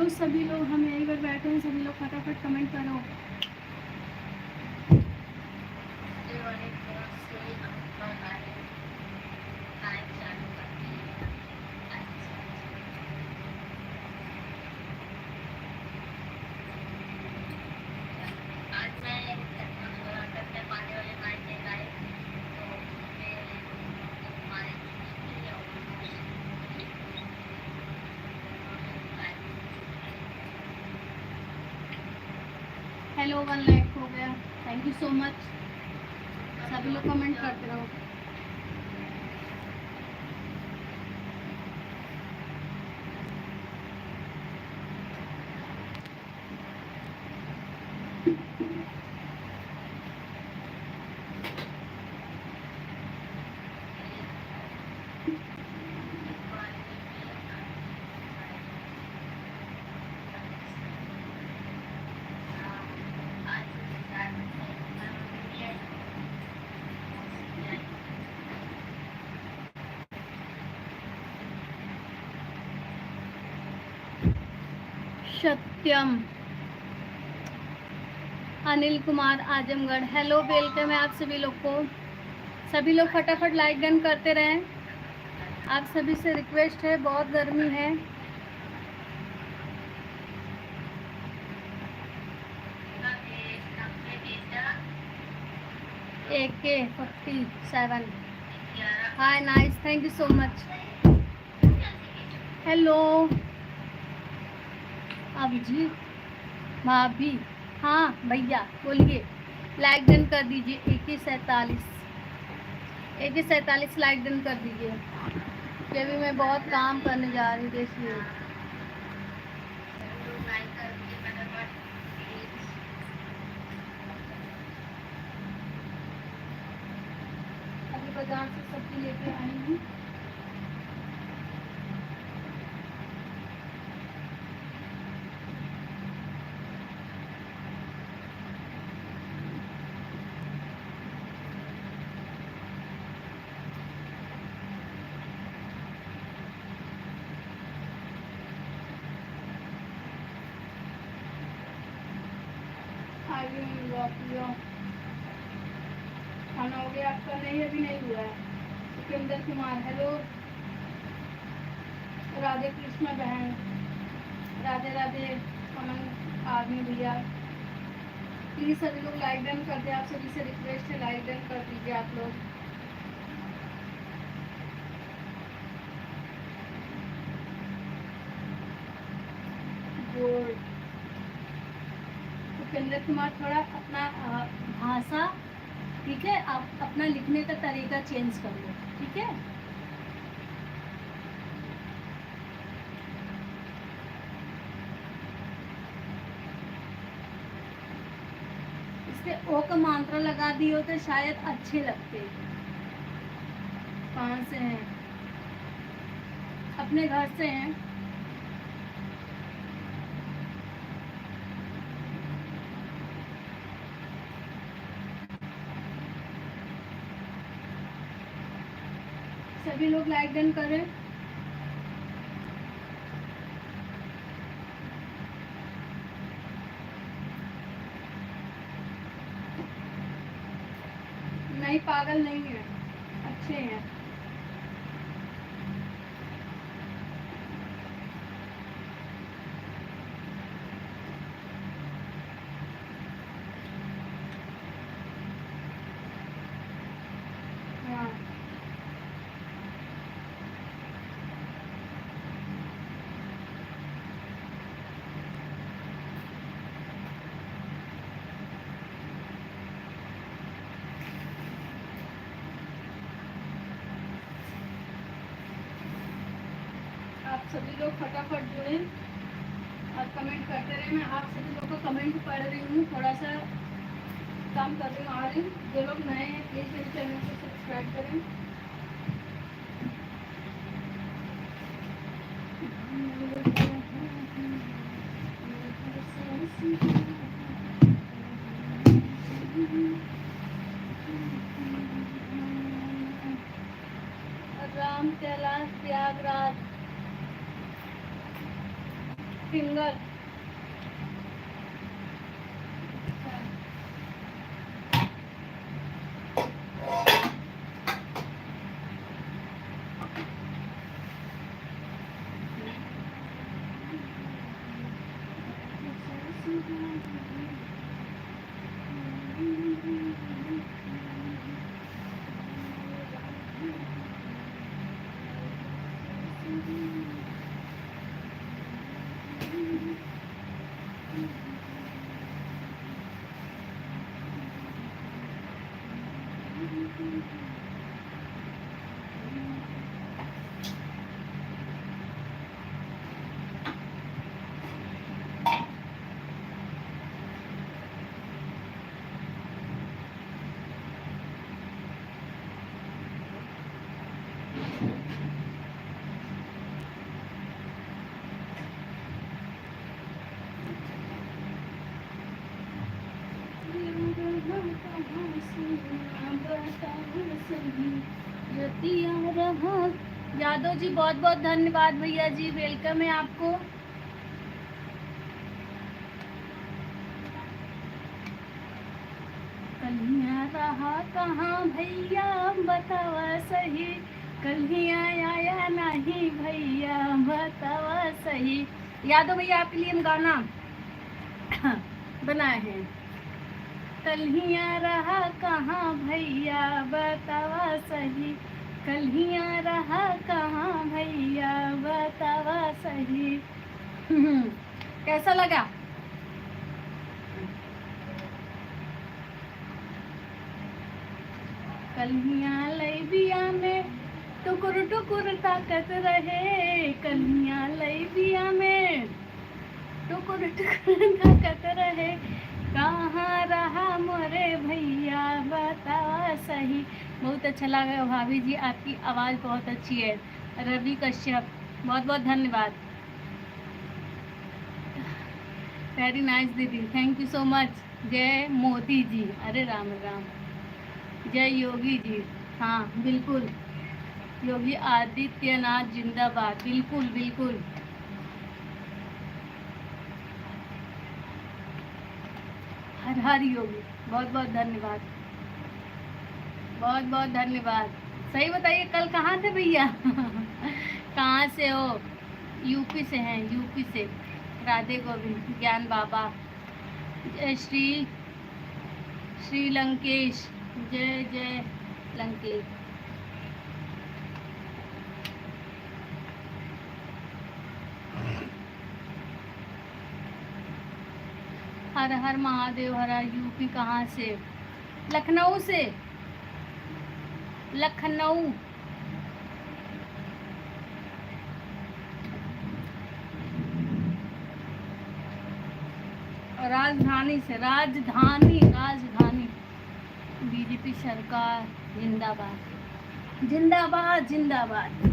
Hello सभी लोग, हम यहीं पर बैठे हैं, सभी लोग फटाफट कमेंट करो। हेलो 1 लाइक हो गया, थैंक यू सो मच। सभी लोग कमेंट करते रहो। सत्यम, अनिल कुमार आजमगढ़, हेलो वेलकम है आप सभी लोग को। सभी लोग फटाफट लाइक डन करते रहें, आप सभी से रिक्वेस्ट है, बहुत गर्मी है। AK47, hi nice, thank you so much. Hello Abhijit भाभी, हाँ भैया बोलिए, लाइक डन कर दीजिए। AK47 लाइक डन कर दीजिए, कि अभी मैं बहुत काम करने जा रही थी इसलिए। अभी बाजार से सब्जी लेके आई हूँ। खाना हो गया आपका? नहीं, अभी नहीं हुआ है। सिकंदर कुमार, हेलो। राधे कृष्ण बहन, राधे राधे। अमन आदमी भैया, प्लीज सभी लोग लाइक डन कर दे, आप सभी से रिक्वेस्ट है, लाइक डन कर दीजिए आप लोग। सिकंदर कुमार, थोड़ा अपना भाषा, ठीक है, आप अपना लिखने का तरीका चेंज कर लो, ठीक है। इसके ओ का मात्रा लगा दियो तो शायद अच्छे लगते। कहाँ से हैं? अपने घर से हैं। सभी लोग लाइक डन करें। नहीं, पागल नहीं है, अच्छे हैं। हाँ, आप सभी लोग फटाफट जुड़े और कमेंट करते रहे। मैं आप सभी लोग को कमेंट पढ़ रही हूँ, थोड़ा सा काम कर रही हूँ, आ रही हूँ। जो लोग नए हैं प्लीज़ मेरे चैनल को सब्सक्राइब करें। राम कैलाश प्रयागराज, फिंगर। यादव जी बहुत बहुत धन्यवाद भैया जी, वेलकम है आपको। कन्हैया रहा कहाँ भैया बतावा सही, कन्हैया आया नहीं भैया बतावा सही। यादव भैया आपके लिए हम गाना बनाए हैं। कन्हैया रहा कहाँ भैया बतावा सही, कन्हैया रहा कहाँ भैया बतावा सही। कैसा लगा? कन्हैया लैबिया में टुकुर टुकुर ताकत रहे, कन्हैया लैबिया में टुकुर टुकुर ताकत रहे, कहाँ रहा मोरे भैया बतावा सही। बहुत अच्छा लगा भाभी जी, आपकी आवाज़ बहुत अच्छी है। रवि कश्यप बहुत बहुत धन्यवाद। वेरी नाइस दीदी, थैंक यू सो मच। जय मोदी जी, अरे राम राम। जय योगी जी, हाँ बिल्कुल, योगी आदित्यनाथ जिंदाबाद, बिल्कुल बिल्कुल। हर हर योगी, बहुत बहुत धन्यवाद, बहुत बहुत धन्यवाद। सही बताइए कल कहाँ थे भैया? कहाँ से हो? यूपी से हैं, यूपी से। राधे गोविंद, ज्ञान बाबा, जय श्री लंकेश, जय जय लंकेश। हर हर महादेव, हर हर। यूपी कहाँ से? लखनऊ से, लखनऊ। राजधानी से, राजधानी राजधानी। बीजेपी सरकार जिंदाबाद, जिंदाबाद जिंदाबाद।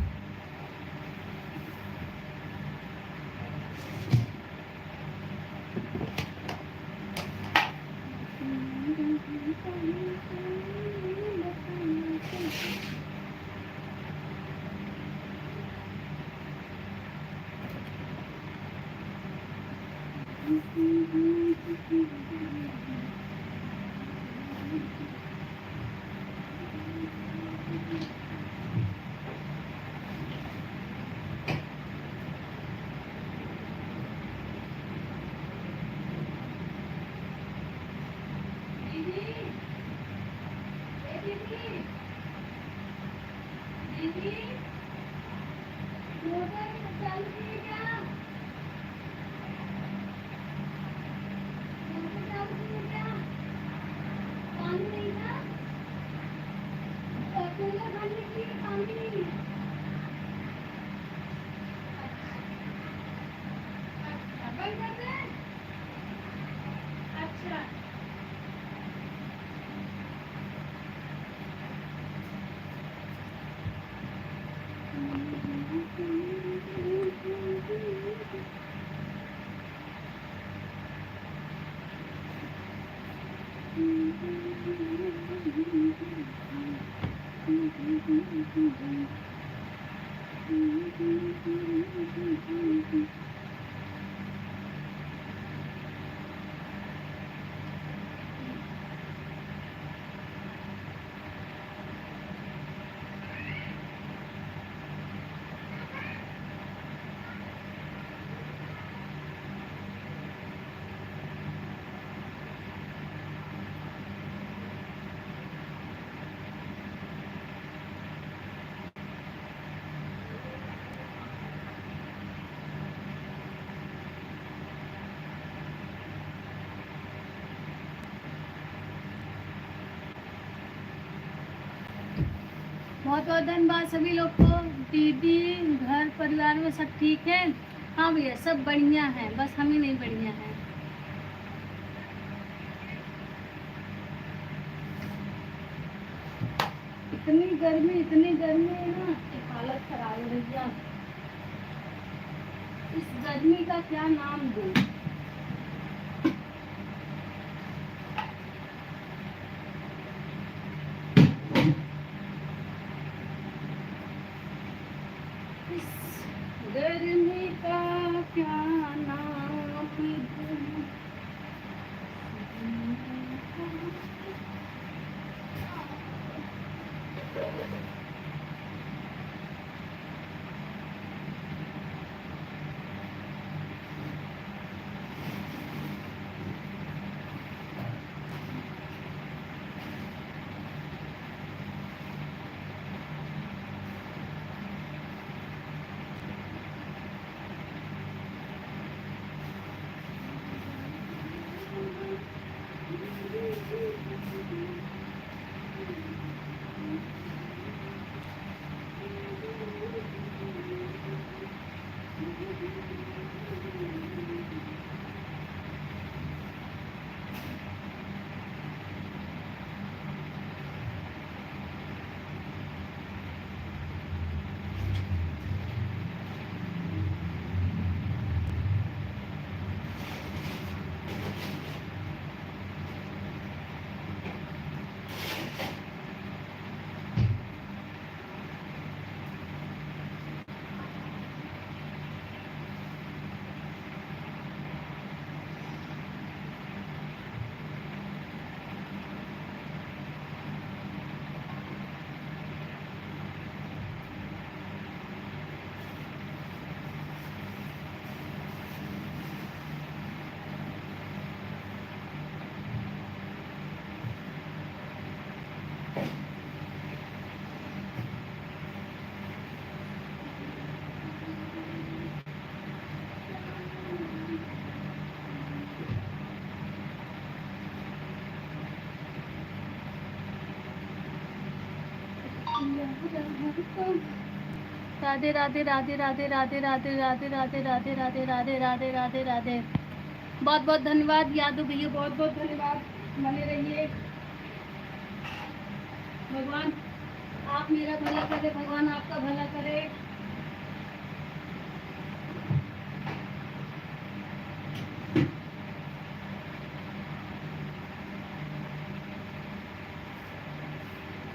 बहुत बहुत धन्यवाद सभी लोग को। दीदी घर परिवार में सब ठीक है? हाँ भैया सब बढ़िया है, बस हम ही नहीं बढ़िया हैं। इतनी गर्मी है ना कि हालत खराब हो रही है। इस गर्मी का क्या नाम दूं? गर्मी का क्या नाम दूं? राधे राधे राधे राधे राधे राधे राधे राधे राधे राधे राधे राधे राधे राधे। बहुत बहुत धन्यवाद यादव भैया, बहुत बहुत धन्यवाद। बने रहिए। भगवान आप मेरा भला करे, भगवान आपका भला करे।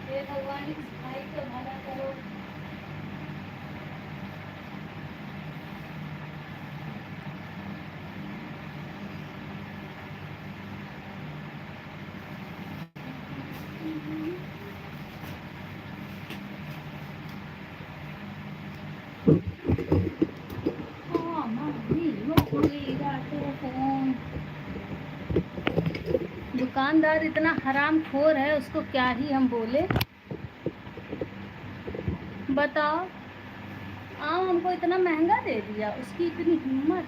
हे भगवान इस भाई का भला करो। दुकानदार इतना हराम खोर है, उसको क्या ही हम बोले। बताओ, आम हमको इतना महंगा दे दिया, उसकी इतनी हिम्मत,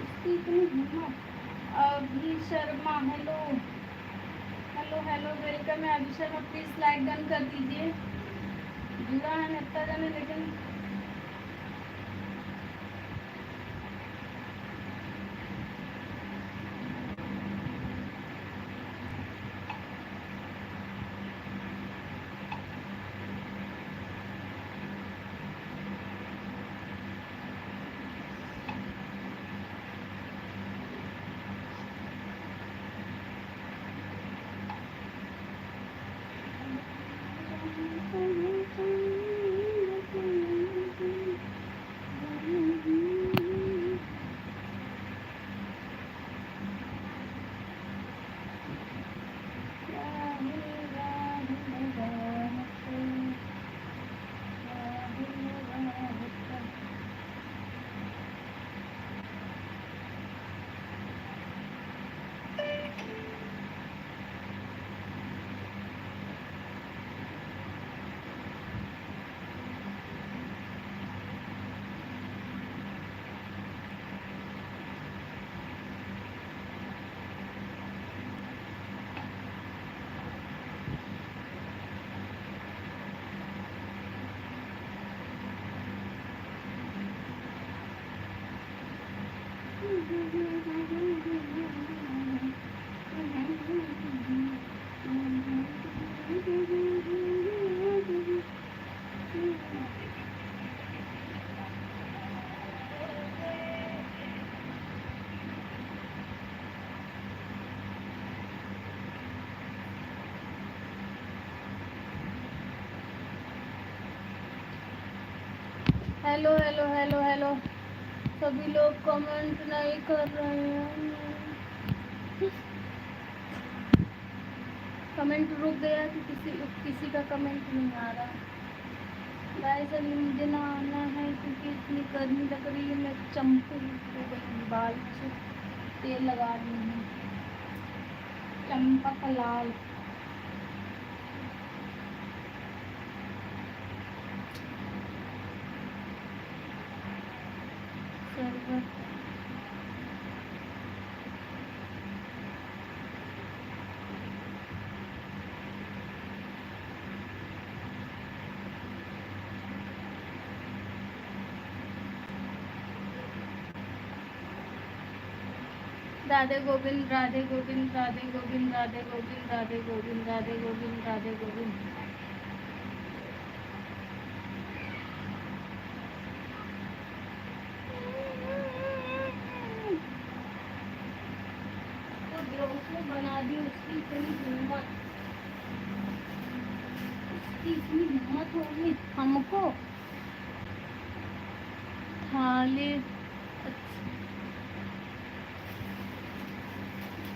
उसकी इतनी हिम्मत। अभी Sharma hello hello hello welcome है अभी शर्मा, प्लीज लाइक डन कर दीजिए। जुड़ा है नेता जाने, लेकिन हेलो हेलो हेलो हेलो। सभी लोग कमेंट नहीं कर रहे हैं। कमेंट रुक गया कि किसी का कमेंट नहीं आ रहा। गाइस अभी मुझे ना आना है क्योंकि इतनी गर्मी लग रही है। मैं चंपू हो गई, बाल से तेल लगा रही हूँ चंपा का लाल। सर्वर राधे गोविंद राधे गोविंद राधे गोविंद राधे गोविंद राधे गोविंद राधे गोविंद राधे गोविंद। तो बेवकूफ बना दी उसकी इतनी हिम्मत। उसकी इतनी हिम्मत होगी हमको थाली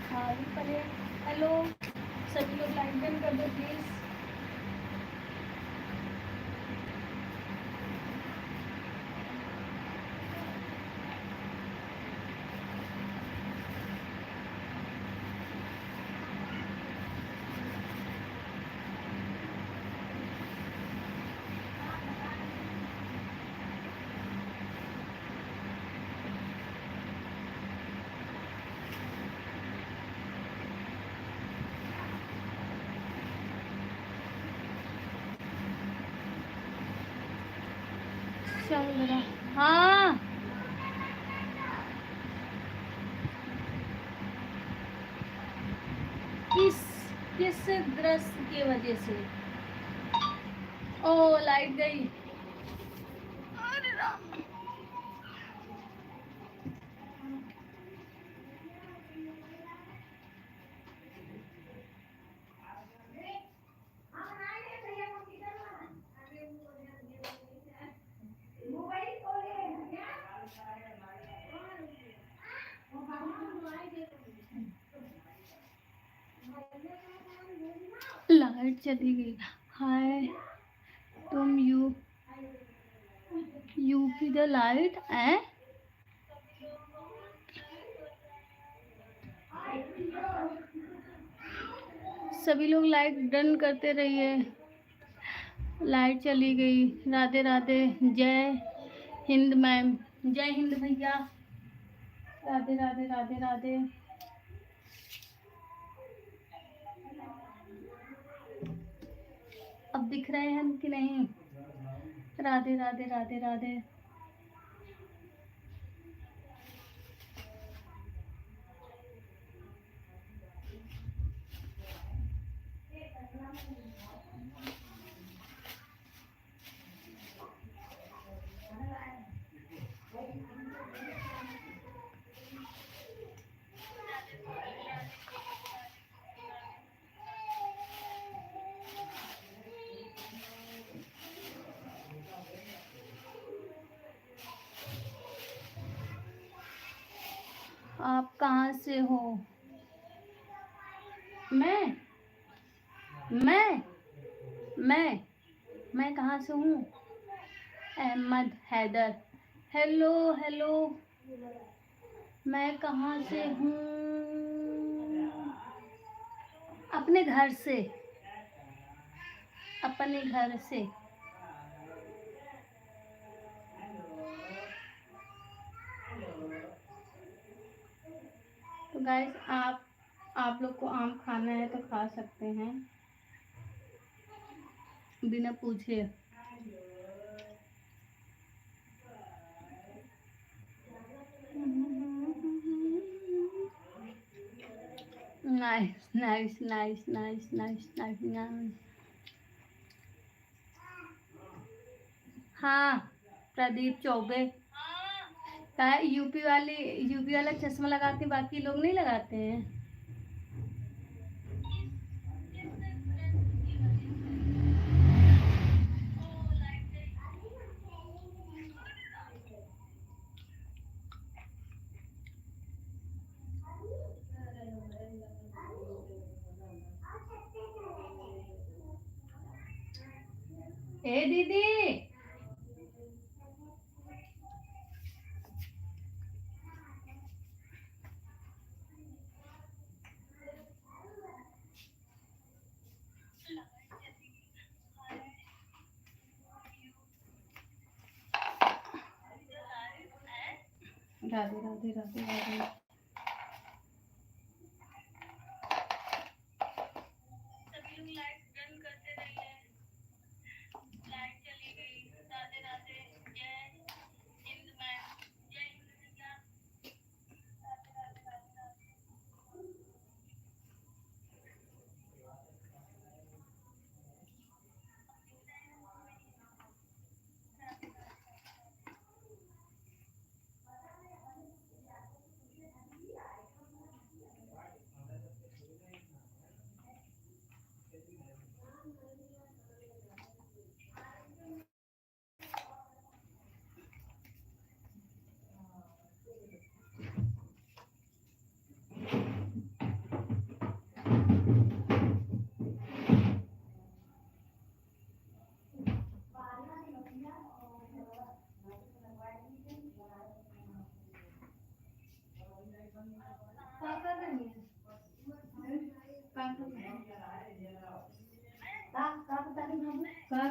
थाली प्लेट। हेलो सभी लोग लाइक डन कर दो प्लीज। चल रहा। हाँ किस किस दृश्य की वजह से? ओ लाइट गई। अरे राम। लाइट चली गई। हाय तुम यूपी द लाइट है। सभी लोग लाइट डन करते रहिए। लाइट चली गई। राधे राधे। जय हिंद मैम। जय हिंद भैया। राधे राधे राधे राधे। अब दिख रहे हैं कि नहीं? राधे राधे राधे राधे। आप कहाँ से हो? मैं मैं मैं मैं कहाँ से हूँ? अहमद हैदर। Hello hello. मैं कहाँ से हूँ? अपने घर से। अपने घर से। तो गाइस आप लोग को आम खाना है तो खा सकते हैं बिना पूछे। Nice nice nice nice nice nice nice. हाँ प्रदीप चौबे का यूपी वाला चश्मा लगाते, बाकी लोग नहीं लगाते हैं। ए दीदी राधे राधे राधे राधे।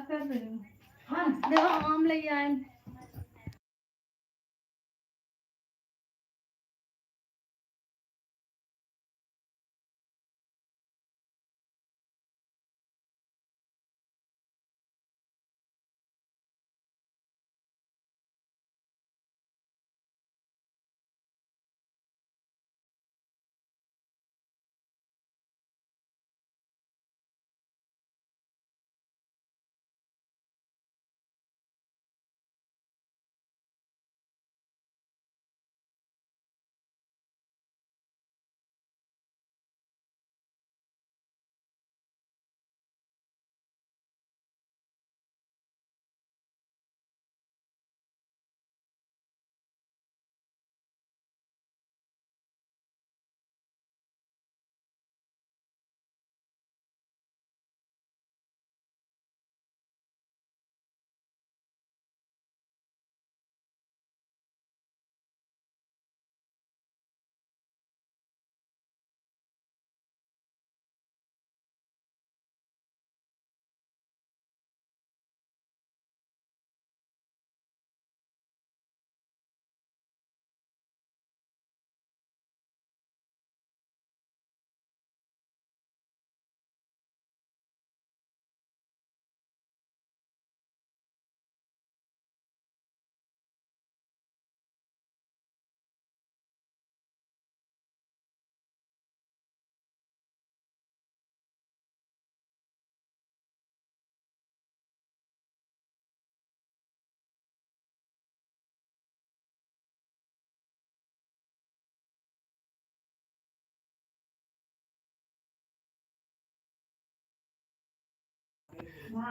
कर रही हूँ। हाँ देखो आम ले आए।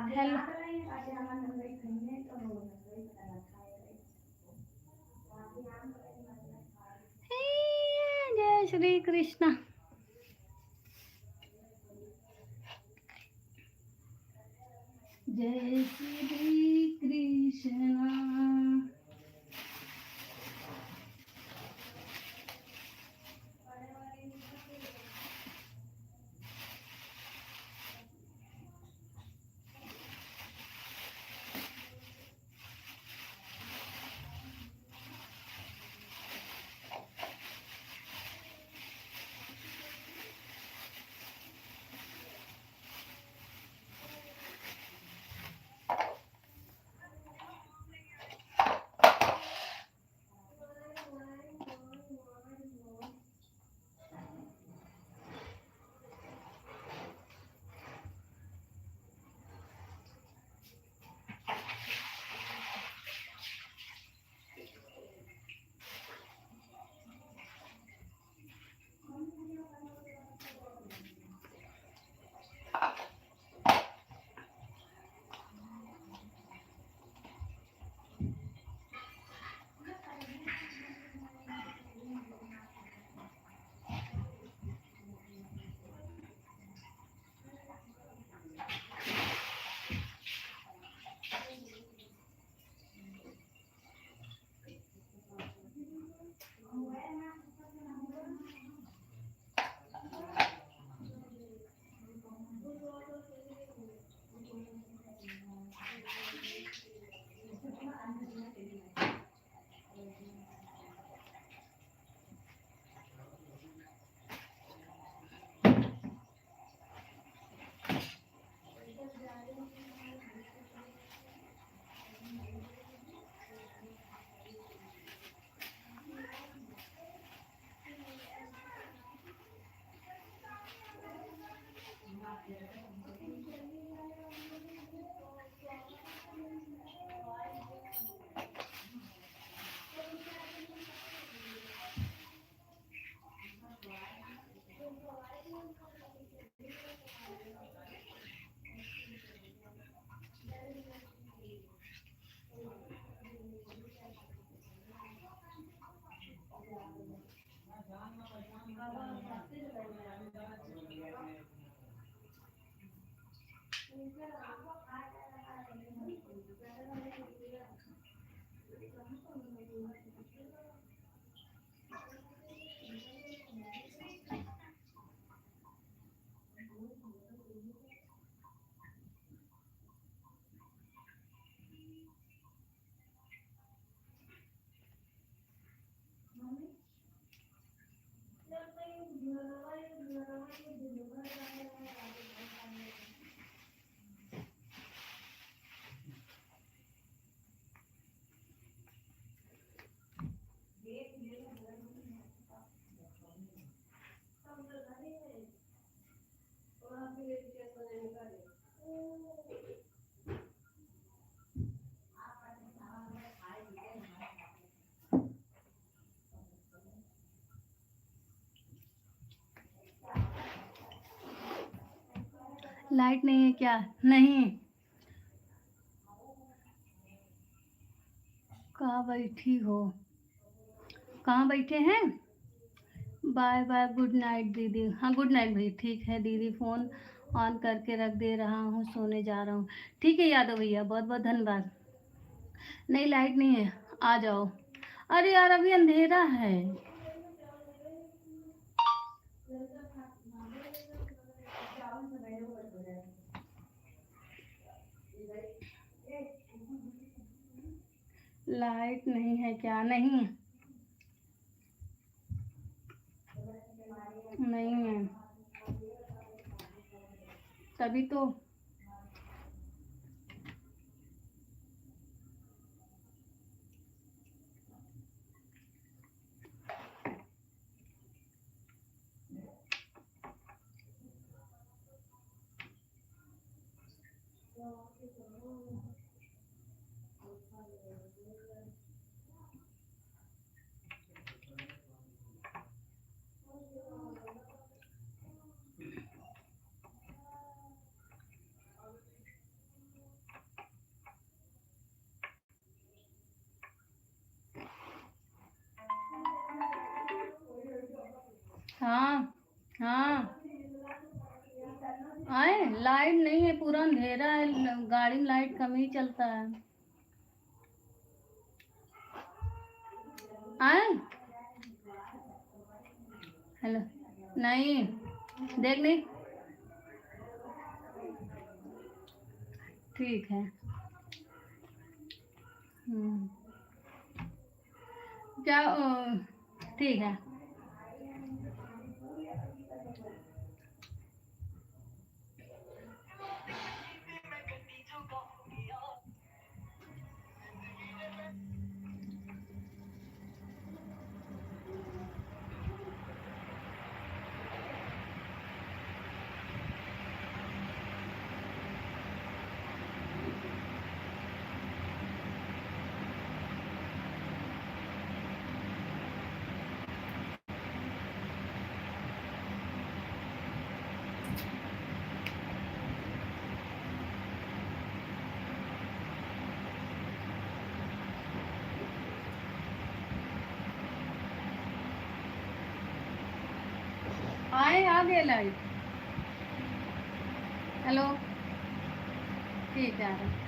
हेलो जय श्री कृष्ण। जय श्री कृष्ण। लाइट नहीं है क्या? नहीं। कहाँ बैठी हो? कहाँ बैठे हैं? बाय बाय, गुड नाइट दीदी। हाँ गुड नाइट भाई, ठीक है दीदी, फ़ोन ऑन करके रख दे रहा हूँ, सोने जा रहा हूँ। ठीक है यादव भैया, बहुत बहुत धन्यवाद। नहीं लाइट नहीं है, आ जाओ। अरे यार अभी अंधेरा है। लाइट नहीं है क्या? नहीं नहीं है, तभी तो। हाँ हाँ, आए लाइट नहीं है, पूरा अंधेरा है, गाड़ी में लाइट कम ही चलता है। आए हेलो, नहीं देख नहीं, ठीक है। हम्म, क्या ठीक है। आए आ गए लाइट। हेलो, ठीक है आ रहा।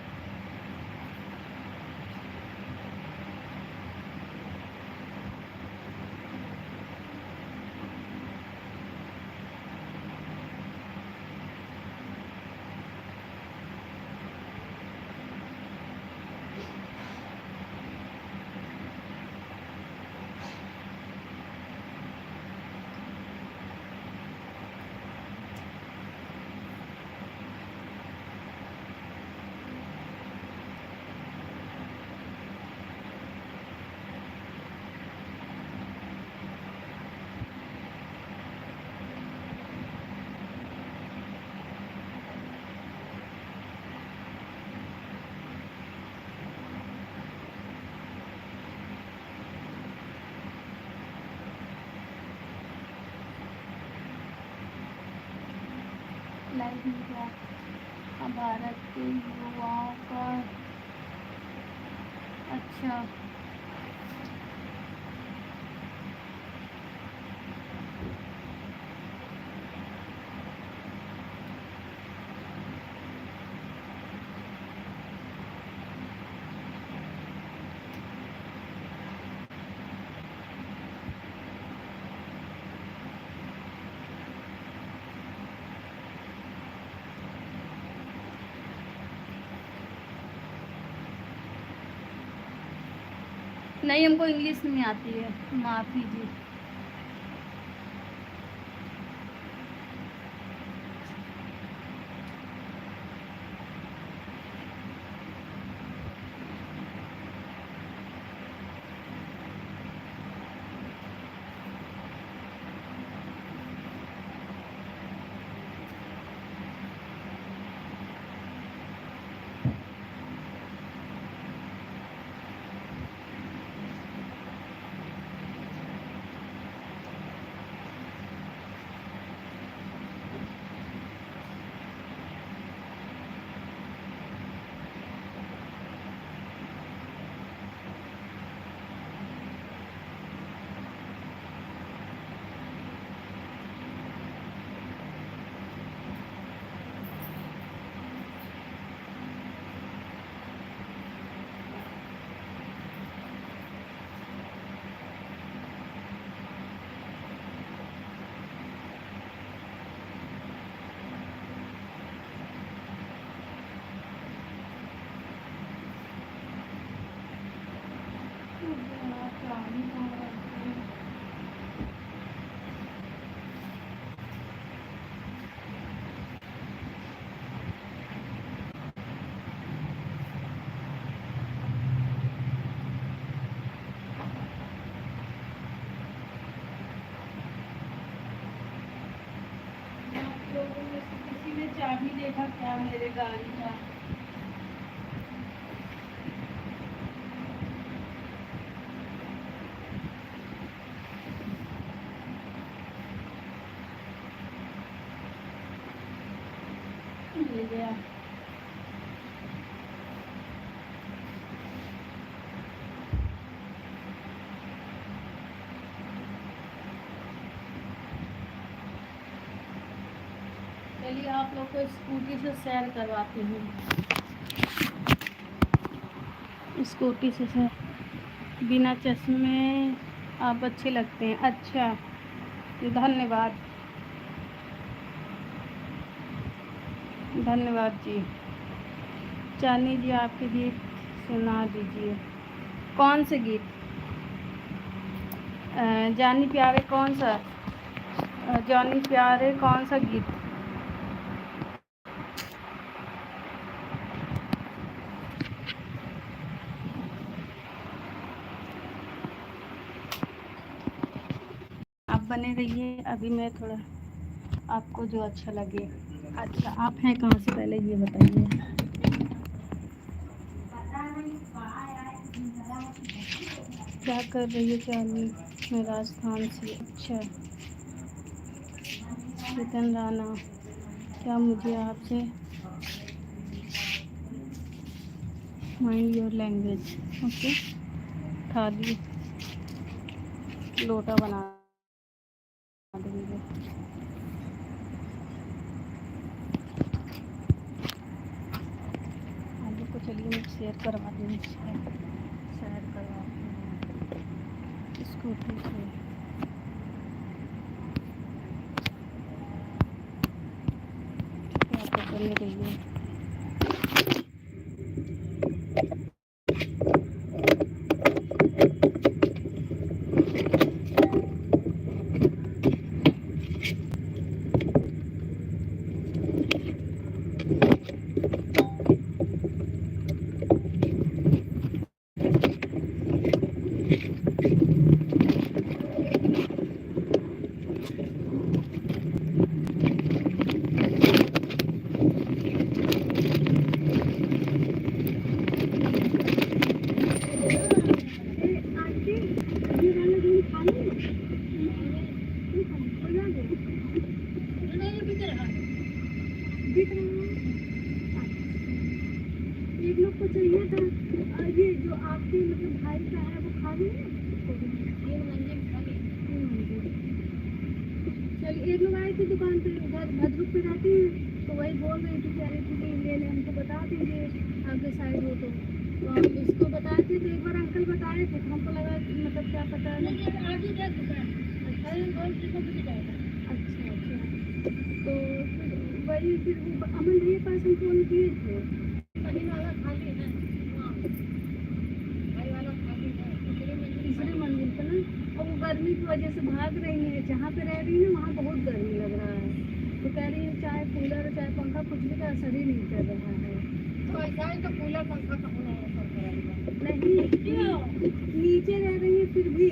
लाइव मीडिया भारत के युवाओं का। अच्छा, नहीं हमको इंग्लिश नहीं आती है, माफ़ी जी। किसी ने चाबी देखा क्या मेरे गाड़ी का? ले गया। चलिए आप लोग को स्कूटी से सैर करवाती हूँ। स्कूटी से सैर, बिना चश्मे आप अच्छे लगते हैं। अच्छा, धन्यवाद धन्यवाद जी। चांदी जी आपके गीत सुना दीजिए। कौन से गीत? जानी प्यारे कौन सा? जानी प्यारे कौन सा गीत? आप बने रहिए, अभी मैं थोड़ा आपको जो अच्छा लगे। अच्छा, आप हैं कहाँ से पहले ये बताइए। क्या कर रही है चांदी? मैं राजस्थान से। अच्छा, चेतन राणा, क्या मुझे आपसे माइंड योर लैंग्वेज? ओके, थाली लोटा बना देंगे। आलू को चलिए मैं शेयर करवा दूँ, शेयर करवा दूँ स्कूटी से। क्या तो बने रहिए। को चाहिए था। ये जो आपके मतलब भाई का है वो खाली है? ये मंजिल खाली है। चलिए, एक लोग आए थे दुकान पे, उधर भद्रुक पे रहती है, तो वही बोल रही थी, कह रही थी कि ले लें, हमको बता दीजिए आपके साइड हो तो हम इसको बताए थे। तो एक बार अंकल बताए थे, तो हमको लगा कि मतलब क्या पता है। अच्छा अच्छा, तो फिर वही फिर वो अमन भैया पास हम फोन किए थे। भाई वाला खाली है, भाई वाला खाली है, तीसरे मंजिल पर ना। और वो गर्मी की वजह से भाग रही है, जहाँ पे रह रही है वहाँ बहुत गर्मी लग रहा है। तो कह रही है चाहे कूलर चाहे पंखा कुछ भी का असर ही नहीं कर रहा है। तो ऐसा ही तो कूलर पंखा का होना है, नहीं नीचे रह रही है फिर भी।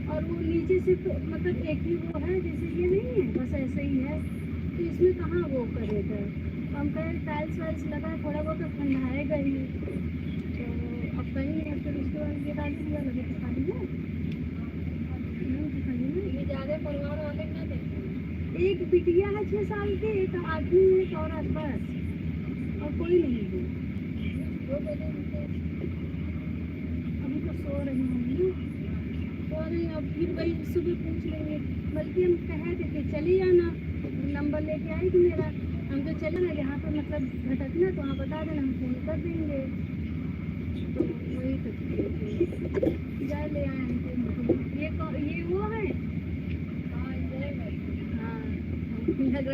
और वो नीचे से तो मतलब एक ही वो है, जैसे ये नहीं है, बस ऐसे ही है। तो इसमें कहाँ वो करेगा। हम कहें टाइल्स वाइल्स लगा थोड़ा बहुत तो ठंडाएगा ही। तो अब कहीं है फिर उसके बाद ये डाली हुआ लगे तो खाली है। ये ज़्यादा परिवार वाले ना देखें। एक बिटिया है 6 साल की, एक आदमी है, एक औरत, बस और कोई नहीं है। अभी तो सो रही होंगी, सो रही। अब फिर वही सुबह पूछ लेंगे, बल्कि हम कहे थे कि चली जाना, नंबर लेके आएगी मेरा, हम तो चले ना जहाँ पर मतलब भटकना तो वहाँ बता देना, हम फ़ोन कर देंगे। तो वही तो जा ले आए हमको। ये वो है। हाँ,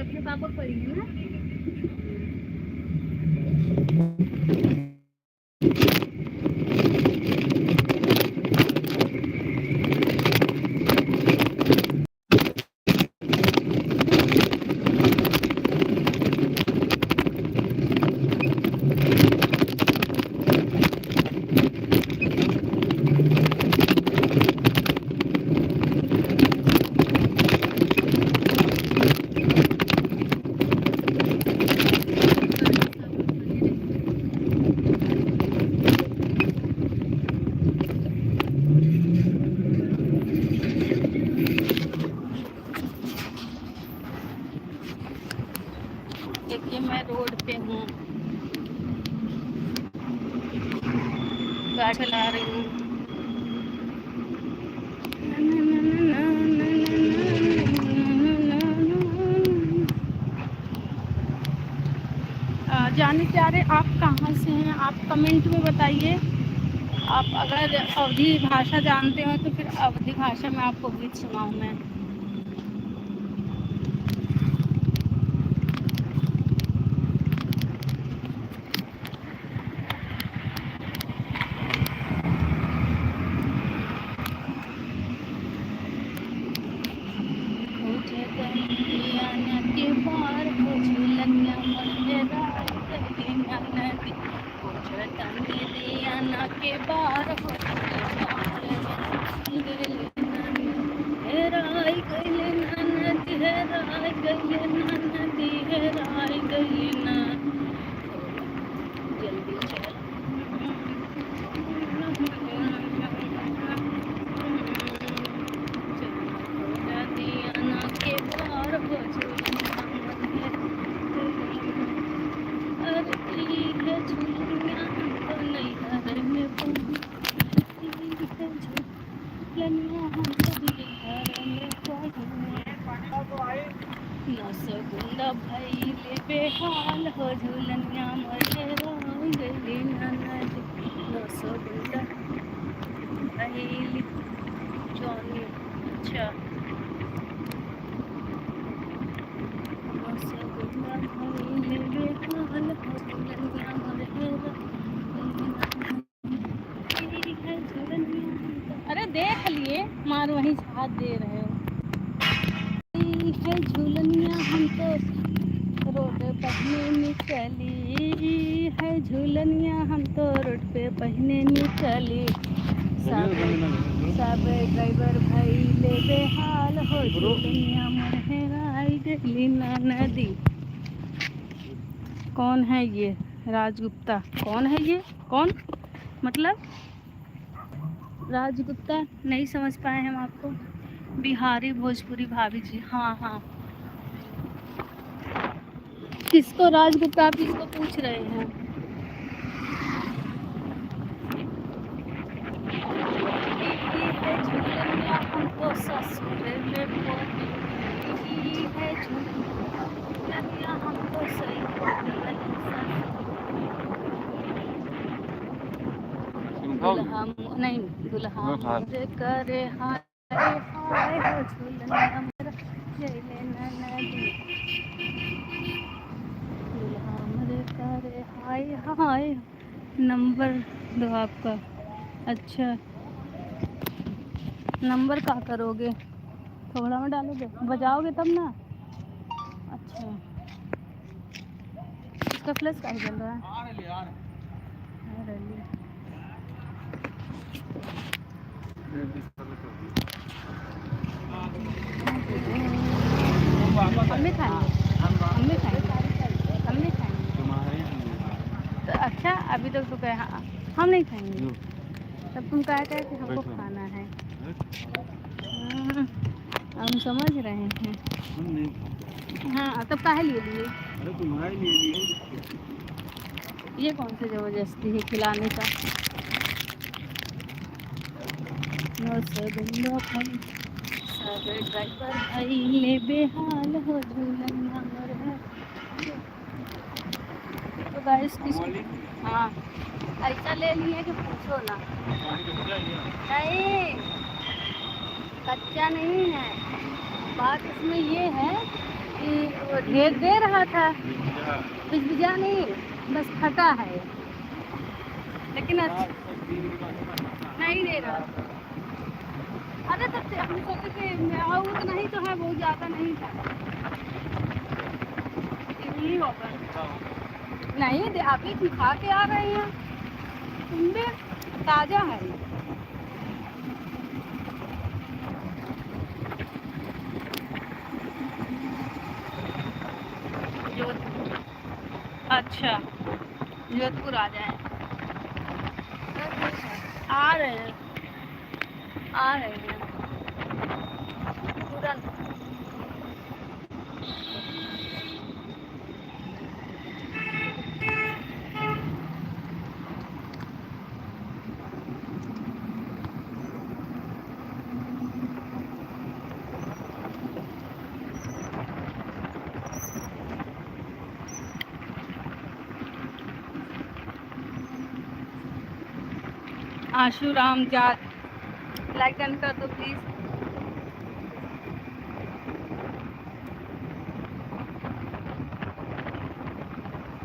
अपने पापा पड़ी है ना। देखिए मैं रोड पे हूँ, गाड़ी चला रही हूँ। जाने प्यारे, आप कहाँ से हैं? आप कमेंट में बताइए। आप अगर अवधी भाषा जानते हो तो फिर अवधी भाषा में आपको गीत सुनाऊँ मैं। के बार हेराई गइले नदी, हेराई गइले नदी, हेराई गइले ना। जल्दी चल दियाना के बार हो झूलनिया है झूलनिया तो नहीं घर में नसगुंदा भइले बेहाल हो झूलनिया मरेराई गइले ननद। नसगुंदा भइले जौनी, अच्छा नसगुंदा भइले बेहाल हो झूलनिया मरेराई। अरे देख लिए मार वहीं हाथ दे रहे हो। है झूलनिया हम तो रोड पहने निकली, है झूलनिया हम तो रोड पे पहने निकली। सब ड्राइवर भाई ले बेहाल हो झूलनिया मरहेराई गइली ना नदी। कौन है ये? राजगुप्ता कौन है ये? कौन मतलब राजगुप्ता नहीं समझ पाए हम आपको। बिहारी भोजपुरी भाभी जी, हाँ हाँ। किसको राजगुप्ता आप किसको पूछ रहे हैं? वो ससुर में पड़ी है झुलनिया हमको सही दुल्हा नहीं दुल्हा मुझे करे हाय हाय हो झुलनिया मेरा जैले नदी दुल्हा मुझे करे हाय हाय। नंबर दो आपका। अच्छा नंबर क्या करोगे, थोड़ा में डालोगे, बजाओगे तब ना। अच्छा इसका फ्लैश कहाँ चल रहा है। हम भी खाएंगे, हम भी खाएंगे, हम भी खाएंगे। तो अच्छा अभी तक तो कहे हम नहीं खाएंगे, तब तुम कहा कि हमको खाना है। हम समझ रहे हैं। हाँ तब काहे लिए लिए। अरे तुम्हारे लिए ये कौन सी जबरदस्ती है खिलाने का। सब ड्राइवर भाई ले बेहाल हो झूलनिया मोर है। तो गाइस हाँ ऐसा ले लिए कि पूछो ना। नहीं कच्चा नहीं है, बात इसमें ये है कि ढेर दे रहा था, बिजबिजा नहीं बस फटा है, लेकिन अच्छा नहीं दे रहा। अरे तब हम सोचे कि उतना ही तो है, बहुत ज़्यादा नहीं था। नहीं होगा नहीं दे, आप ही खा के आ रहे हैं, तुम भी ताज़ा है। अच्छा जोधपुर आ जाए, आ रहे हैं आ रहे हैं तुरंत। आशु राम जाट लाइक डन कर दो प्लीज।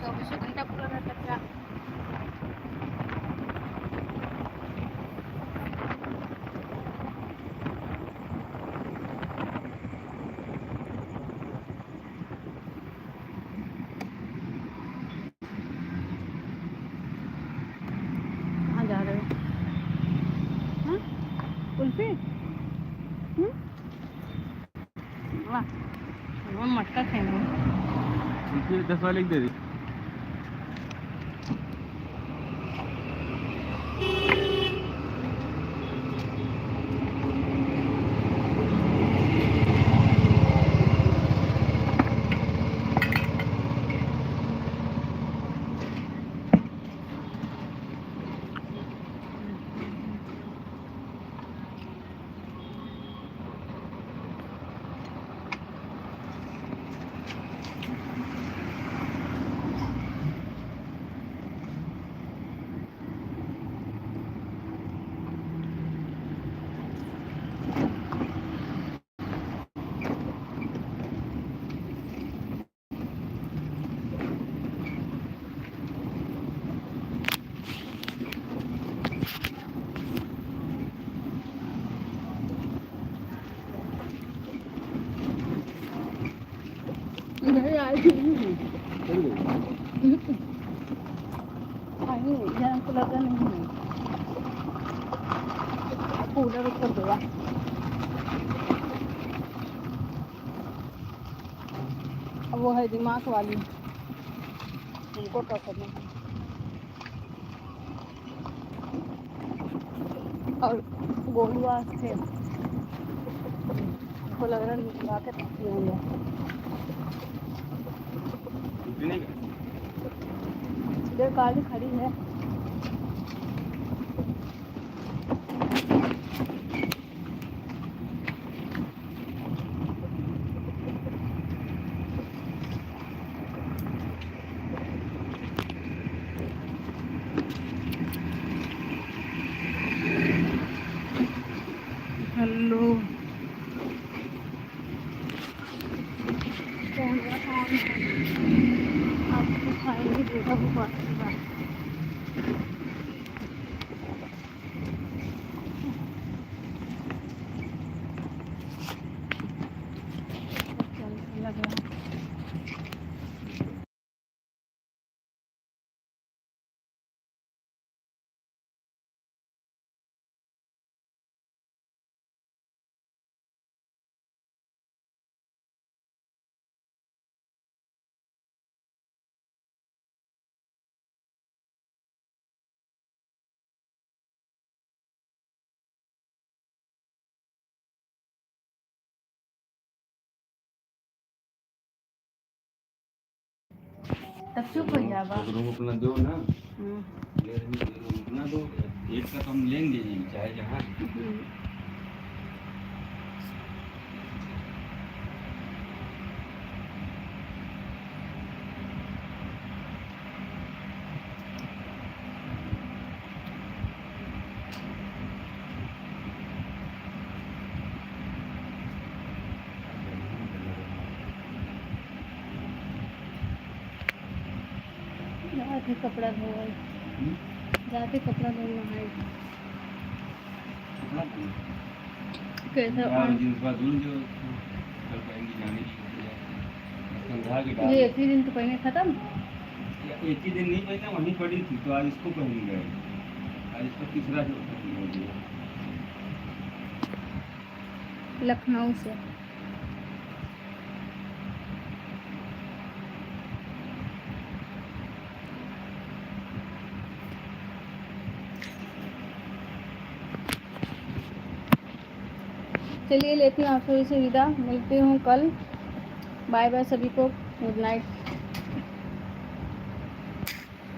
चौबीसों घंटा पूरा रहता क्या। कहाँ जा रहे हो, हाँ कुल्फी वाह मटका खाएंगे। 10 वाले दे दी। नहीं आई थी हमको लगा नहीं है, कूलर ऊपर गया। अब वो है दिमाग वाली, उनको क्या करना है। और गोलुआ थे उनको लग रहा निकला के पकड़ी होंगे। देर गाड़ी खड़ी है। लो कौन आपको दिखाई नहीं देगा वो बात की बात। लग रहा तब चुप हो जावा। रूम अपना दो ना, रूम अपना दो, एक का तो हम लेंगे ही चाहे जहाँ। जाके कपड़ा धोए, जाके कपड़ा धोना है कैसे। 4 दिन बाद धुल जो कल पाएंगे जाने की संध्या के बाद। ये एक ही दिन तो पहले खत्म। एक ही दिन नहीं पहले वहीं पड़ी थी तो आज इसको पहन गए, आज इसका तीसरा जो हो गया लखनऊ से। चलिए लेती हूँ आप सभी से विदा, मिलती हूँ कल। बाय बाय सभी को, गुड नाइट।